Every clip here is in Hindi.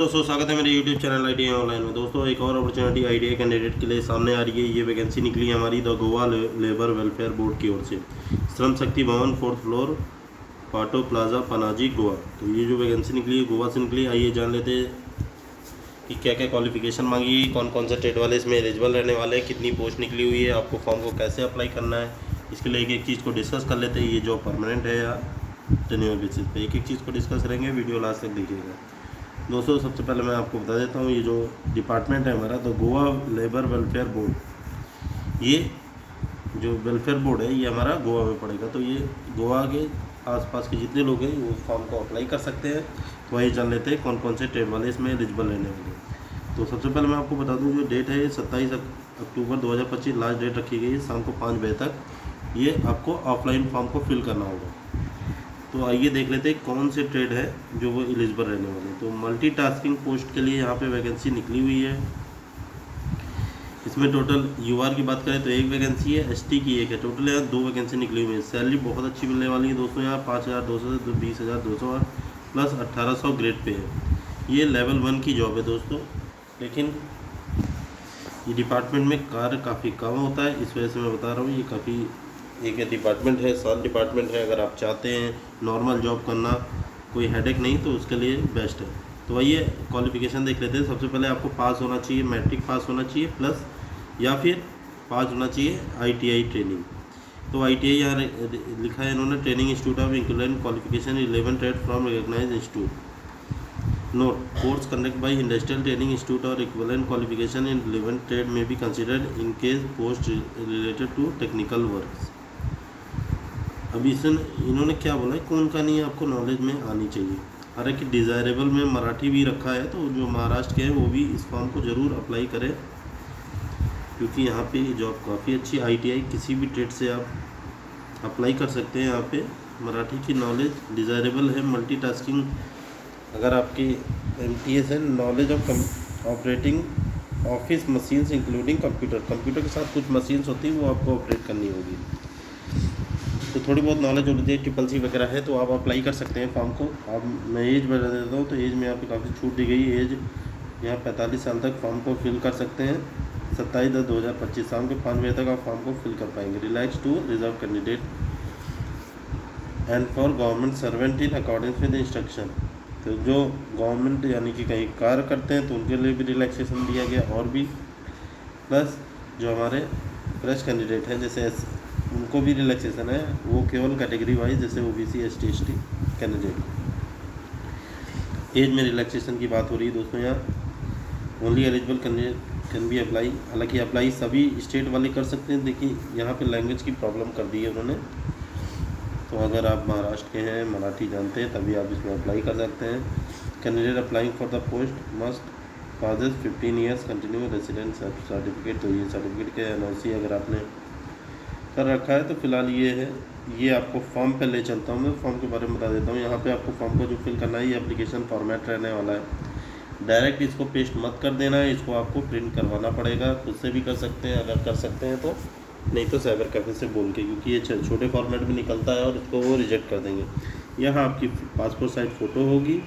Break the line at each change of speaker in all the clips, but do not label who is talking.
दोस्तों स्वागत है मेरे YouTube चैनल आईटीआई ऑनलाइन में। दोस्तों एक और अपॉर्चुनिटी आईटीआई कैंडिडेट के लिए सामने आ रही है। ये वैकेंसी निकली है हमारी the Goa labour welfare board की ओर से, श्रम शक्ति भवन 4th फ्लोर, पाटो प्लाजा, पनाजी, गोवा। तो ये जो वैकेंसी निकली है गोवा से निकली। आइए जान लेते हैं कि क्या क्या क्वालिफिकेशन मांगी, कौन कौन से ट्रेड वाले इसमें एलिजिबल रहने वाले हैं, कितनी पोस्ट निकली हुई है, आपको फॉर्म को कैसे अप्लाई करना है। इसके लिए एक एक चीज़ को डिस्कस कर लेते हैं। ये जॉब परमानेंट है या टेन्योर बेसिस पे, एक एक चीज़ को डिस्कस करेंगे। वीडियो लास्ट तक देखिएगा। दोस्तों सबसे पहले मैं आपको बता देता हूँ, ये जो डिपार्टमेंट है हमारा तो गोवा लेबर वेलफेयर बोर्ड, ये जो वेलफेयर बोर्ड है ये हमारा गोवा में पड़ेगा। तो ये गोवा के आसपास के जितने लोग हैं वो फॉर्म को अप्लाई कर सकते हैं। तो वही जान लेते हैं कौन कौन से ट्रेड वाले इसमें एलिजिबल रहने वाले। तो सबसे पहले मैं आपको बता दूँ, जो डेट है 27 अक्टूबर 2025 लास्ट डेट रखी गई है। शाम को 5 बजे तक ये आपको ऑफलाइन फॉर्म को फिल करना होगा। तो आइए देख लेते हैं कौन से ट्रेड है जो वो एलिजिबल रहने वाले हैं। तो मल्टीटास्किंग पोस्ट के लिए यहाँ पे वैकेंसी निकली हुई है। इसमें टोटल यूआर की बात करें तो एक वैकेंसी है, एसटी की एक है। टोटल यहाँ 2 वैकेंसी निकली हुई है। सैलरी बहुत अच्छी मिलने वाली है दोस्तों। यहाँ 5200 से 20200 प्लस 1800 ग्रेड पे है। ये लेवल 1 की जॉब है दोस्तों, लेकिन ये डिपार्टमेंट में कार्य काफ़ी कम होता है, इस वजह से मैं बता रहा हूँ। ये काफ़ी एक डिपार्टमेंट है, साल डिपार्टमेंट है। अगर आप चाहते हैं नॉर्मल जॉब करना, कोई हेडेक नहीं, तो उसके लिए बेस्ट है। तो आइए क्वालिफिकेशन देख लेते हैं। सबसे पहले आपको पास होना चाहिए, मैट्रिक पास होना चाहिए प्लस, या फिर पास होना चाहिए आईटीआई ट्रेनिंग। तो आईटीआई यहाँ लिखा है इन्होंने, training institute of equivalent qualification 11 trade from recognised institute. Note, course conduct by industrial training institute और इक्विवेलेंट क्वालिफिकेशन इन 11 ट्रेड में be considered in case post related to technical works. अभी इन्होंने क्या बोला है, कौन का नहीं है आपको नॉलेज में आनी चाहिए। हालांकि डिज़ायरेबल में मराठी भी रखा है, तो जो महाराष्ट्र के हैं वो भी इस फॉर्म को ज़रूर अप्लाई करें, क्योंकि यहाँ पे जॉब काफ़ी अच्छी। आईटीआई किसी भी ट्रेड से आप अप्लाई कर सकते हैं। यहाँ पे मराठी की नॉलेज डिज़ायरेबल है। मल्टीटास्किंग, अगर आपकी एमटीएस है, knowledge of operating office machines including computer के साथ कुछ मशीन्स होती हैं वो आपको ऑपरेट करनी होगी। तो थोड़ी बहुत नॉलेज होती है, ट्रिपल सी वगैरह है, तो आप अप्लाई कर सकते हैं फॉर्म को। अब मैं एज बता देता हूँ, तो एज में यहाँ पे काफ़ी छूट दी गई। एज यहाँ 45 साल तक फॉर्म को फिल कर सकते हैं। 27/10/2025 शाम के 5 बजे तक आप फॉर्म को फिल कर पाएंगे। Relax to reserve candidate and for government servant in accordance with instruction. तो जो गवर्नमेंट यानी कि कहीं कार्य करते हैं तो उनके लिए भी रिलैक्सेशन दिया गया, और भी प्लस जो हमारे फ्रेश कैंडिडेट हैं जैसे उनको भी रिलैक्सेशन है। वो केवल कैटेगरी वाइज, जैसे ओबीसी एसटी कैंडिडेट। एज में रिलैक्सेशन की बात हो रही है दोस्तों। यहाँ only eligible candidate can be apply. हालांकि अप्लाई सभी स्टेट वाले कर सकते हैं। देखिए यहाँ पे लैंग्वेज की प्रॉब्लम कर दी है उन्होंने, तो अगर आप महाराष्ट्र के हैं, मराठी जानते हैं, तभी आप इसमें अप्लाई कर सकते हैं। Candidate applying for the post must possess 15 years continue residence certificate. तो ये सर्टिफिकेट के एनओसी अगर आपने कर रखा है तो फिलहाल ये है। ये आपको फॉर्म पे ले चलता हूँ, मैं फॉर्म के बारे में बता देता हूँ। यहाँ पे आपको फॉर्म को जो फिल करना है, ये एप्लीकेशन फॉर्मेट रहने वाला है। डायरेक्ट इसको पेस्ट मत कर देना है, इसको आपको प्रिंट करवाना पड़ेगा। खुद से भी कर सकते हैं अगर कर सकते हैं तो, नहीं तो साइबर कैफे से बोल के, क्योंकि ये छोटे फॉर्मेट में निकलता है और इसको वो रिजेक्ट कर देंगे। यहाँ आपकी पासपोर्ट साइज फ़ोटो होगी,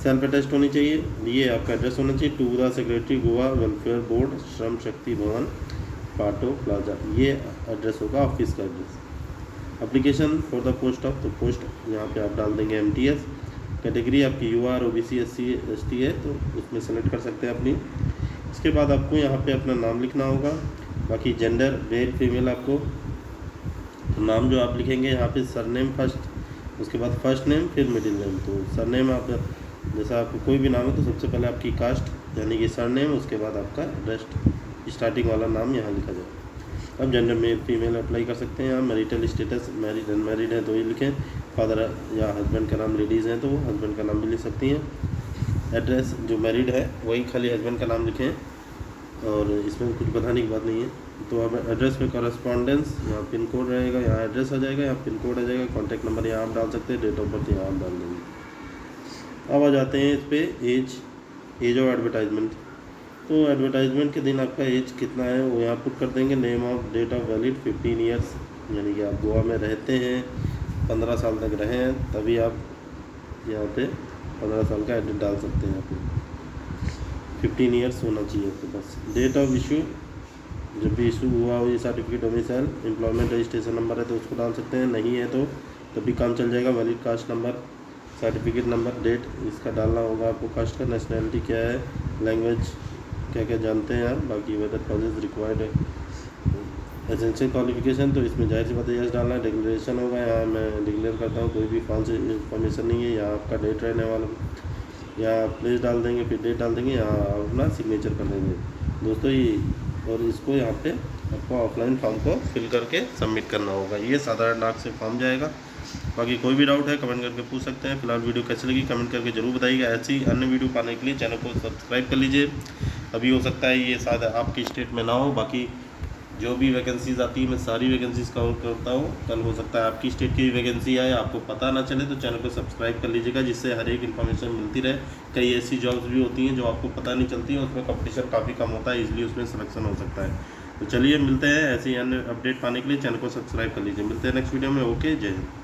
सेल्फ अटेस्ट होनी चाहिए। ये आपका एड्रेस होना चाहिए, to the secretary Goa welfare board, Shram Shakti भवन, पाटो प्लाजा। ये एड्रेस होगा ऑफिस का address. Application for the post of, तो पोस्ट यहाँ पे आप डाल देंगे एमटीएस। कैटेगरी आपकी यूआर ओबीसी एससी एसटी है, तो उसमें सेलेक्ट कर सकते हैं अपनी। इसके बाद आपको यहाँ पे अपना नाम लिखना होगा। बाकी जेंडर मेल फीमेल, आपको नाम जो आप लिखेंगे यहाँ पे सरनेम फर्स्ट, उसके बाद फर्स्ट नेम, फिर मिडिल नेम। तो सरनेम आप जैसा आपको कोई भी नाम है तो सबसे पहले आपकी कास्ट यानी कि सरनेम, उसके बाद आपका रेस्ट स्टार्टिंग वाला नाम यहाँ लिखा जाए। अब जेंडर मेल फीमेल अप्लाई कर सकते हैं। यहाँ मैरिटल स्टेटस मैरिड अनमैरिड है तो ये लिखें। फादर या हस्बैंड का नाम लेडीज़ हैं तो वो हस्बैंड का नाम भी लिख सकती हैं। एड्रेस जो मैरिड है वही खाली हस्बैंड का नाम लिखें, और इसमें कुछ बताने की बात नहीं है। तो अब एड्रेस में कॉरेस्पॉन्डेंस, यहाँ पिन कोड रहेगा, यहाँ एड्रेस आ जाएगा, यहाँ पिन कोड आ जाएगा। कॉन्टैक्ट नंबर यहाँ आप डाल सकते हैं, डेट ऑफ बर्थ यहाँ आप डाल देंगे। अब आ जाते हैं इस पर एज ऑफ एडवर्टाइजमेंट। तो एडवर्टाइजमेंट के दिन आपका एज कितना है वो यहाँ पुट कर देंगे। Name of date of valid 15 years, यानी कि आप गोवा में रहते हैं, 15 साल तक रहे हैं, तभी आप यहाँ पे 15 साल का एडिट डाल सकते हैं आप। 15 ईयर्स होना चाहिए आपके पास। डेट ऑफ इशू, जब भी इशू हुआ हो ये certificate, domicile, employment registration number है तो उसको डाल सकते हैं, नहीं है तो तब भी काम चल जाएगा। Valid caste number, certificate number, date इसका डालना होगा आपको। कास्ट का, नेशनैलिटी क्या है, लैंग्वेज क्या क्या जानते हैं आप, बाकी वेदर प्रोसेस रिक्वायर्ड है। एसेंशियल क्वालिफिकेशन तो इसमें जाहिर सी बात है यस डालना है। डिक्लेरेशन होगा, यहाँ मैं डिक्लेयर करता हूँ कोई भी फॉल्स इन्फॉर्मेशन नहीं है। यहाँ आपका डेट रहने वाला, यहाँ प्लेस डाल देंगे, फिर डेट डाल देंगे, यहाँ अपना सिग्नेचर कर देंगे दोस्तों ये। और इसको यहाँ पे आपको ऑफलाइन फॉर्म को फिल करके सबमिट करना होगा। ये साधारण डाक से फॉर्म जाएगा। बाकी कोई भी डाउट है कमेंट करके पूछ सकते हैं। फिलहाल वीडियो कैसी लगी कमेंट करके जरूर बताइएगा। ऐसी अन्य वीडियो पाने के लिए चैनल को सब्सक्राइब कर लीजिए। अभी हो सकता है ये शायद आपकी स्टेट में ना हो, बाकी जो भी वैकेंसीज आती है मैं सारी वैकेंसीज कवर करता हूँ। कल हो सकता है आपकी स्टेट की वैकेंसी आए, आपको पता ना चले, तो चैनल को सब्सक्राइब कर लीजिएगा, जिससे हर एक इन्फॉर्मेशन मिलती रहे। कई ऐसी जॉब्स भी होती हैं जो आपको पता नहीं चलती हैं, उसमें कंपटीशन काफ़ी कम होता है, इसलिए उसमें सिलेक्शन हो सकता है। तो चलिए मिलते हैं, ऐसे ही अन्य अपडेट पाने के लिए चैनल को सब्सक्राइब कर लीजिए। मिलते हैं नेक्स्ट वीडियो में। ओके, जय हिंद।